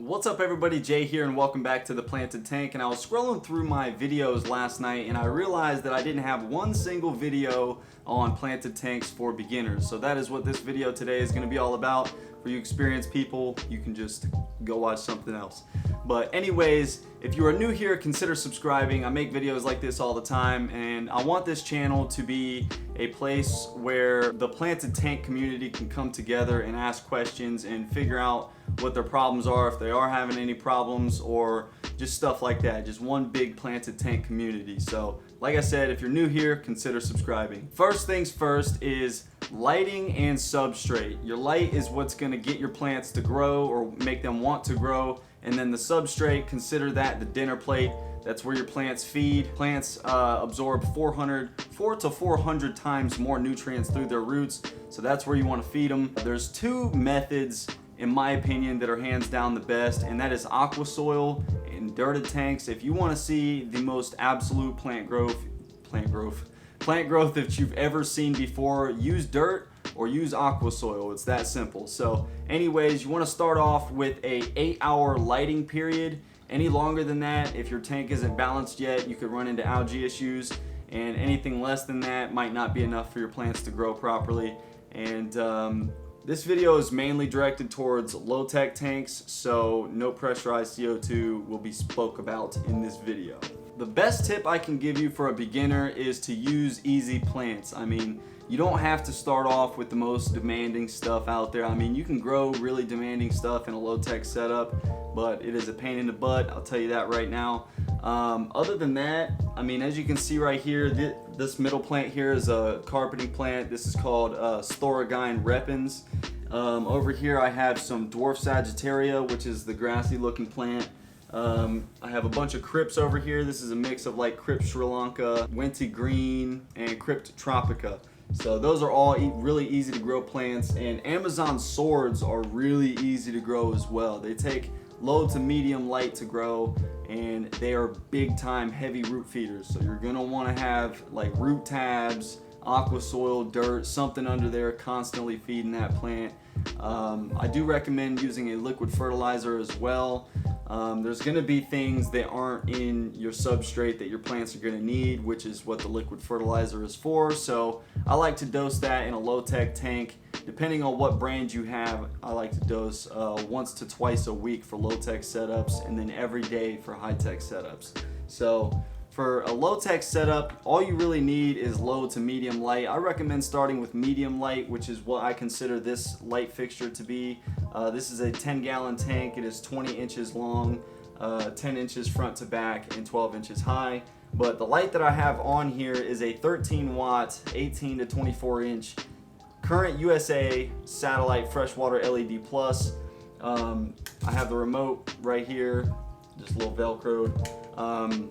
What's up everybody, Jay here and welcome back to the Planted Tank. And I was scrolling through my videos last night and I realized that I didn't have one single video on planted tanks for beginners. So that is what this video today is going to be all about. For you experienced people, you can just go watch something else. But anyways, if you are new here, consider subscribing. I make videos like this all the time and I want this channel to be a place where the planted tank community can come together and ask questions and figure out what their problems are, if they are having any problems, or just stuff like that. Just one big planted tank community. So like I said, if you're new here, consider subscribing. First things first is lighting and substrate. Your light is what's going to get your plants to grow or make them want to grow, and then the substrate, consider that the dinner plate. That's where your plants feed. Plants absorb 400 to 400 times more nutrients through their roots, so that's where you want to feed them. There's two methods in my opinion that are hands down the best, and that is aqua soil and dirted tanks. If you want to see the most absolute plant growth that you've ever seen before, use dirt or use aqua soil. It's that simple. So anyways, you want to start off with a 8-hour lighting period. Any longer than that, if your tank isn't balanced yet, you could run into algae issues, and anything less than that might not be enough for your plants to grow properly. And this video is mainly directed towards low-tech tanks, so no pressurized CO2 will be spoke about in this video. The best tip I can give you for a beginner is to use easy plants. I mean, you don't have to start off with the most demanding stuff out there. I mean, you can grow really demanding stuff in a low-tech setup, but it is a pain in the butt, I'll tell you that right now. Other than that, I mean, as you can see right here, this middle plant here is a carpeting plant. This is called Storagine repens. Over here I have some dwarf Sagittaria, which is the grassy looking plant. I have a bunch of crypts over here. This is a mix of like Crypt Sri Lanka, Wenty Green, and Crypt Tropica. So those are all really easy to grow plants, and Amazon swords are really easy to grow as well. They take low to medium light to grow, and they are big time heavy root feeders. So you're gonna wanna have like root tabs, aqua soil, dirt, something under there constantly feeding that plant. I do recommend using a liquid fertilizer as well. There's going to be things that aren't in your substrate that your plants are going to need, which is what the liquid fertilizer is for. So I like to dose that in a low-tech tank. Depending on what brand you have, I like to dose once to twice a week for low-tech setups, and then every day for high-tech setups. So for a low-tech setup, all you really need is low to medium light. I recommend starting with medium light, which is what I consider this light fixture to be. This is a 10-gallon tank. It is 20 inches long, 10 inches front to back, and 12 inches high. But the light that I have on here is a 13-watt, 18 to 24-inch current USA satellite freshwater LED plus. I have the remote right here, just a little Velcroed.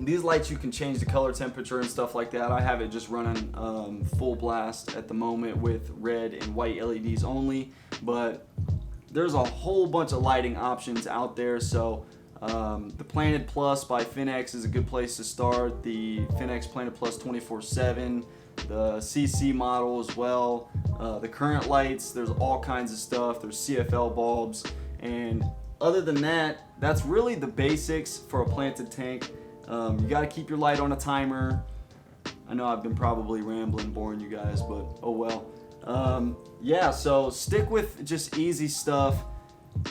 These lights, you can change the color temperature and stuff like that. I have it just running full blast at the moment with red and white LEDs only, but there's a whole bunch of lighting options out there. So the Planted Plus by Finex is a good place to start. The Finex Planted Plus 24/7, the CC model as well, the current lights, there's all kinds of stuff. There's CFL bulbs, and other than that, that's really the basics for a planted tank. You got to keep your light on a timer. I know I've been probably rambling, boring you guys, but oh well. Yeah, so stick with just easy stuff.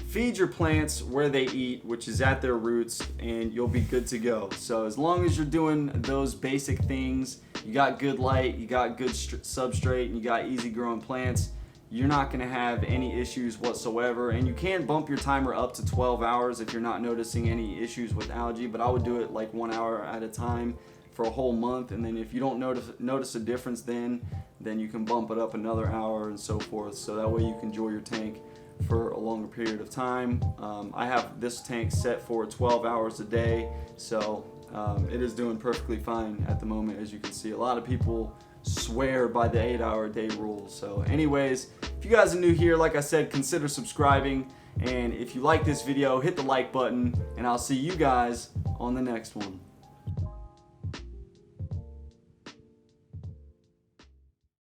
Feed your plants where they eat, which is at their roots, and you'll be good to go. So as long as you're doing those basic things, you got good light, you got good substrate, and you got easy growing plants, you're not going to have any issues whatsoever. And you can bump your timer up to 12 hours if you're not noticing any issues with algae, but I would do it like 1 hour at a time for a whole month, and then if you don't notice a difference then you can bump it up another hour and so forth, so that way you can enjoy your tank for a longer period of time. I have this tank set for 12 hours a day, so it is doing perfectly fine at the moment. As you can see, a lot of people swear by the 8-hour day rule. So anyways, if you guys are new here, like I said, consider subscribing, and if you like this video, hit the like button, and I'll see you guys on the next one.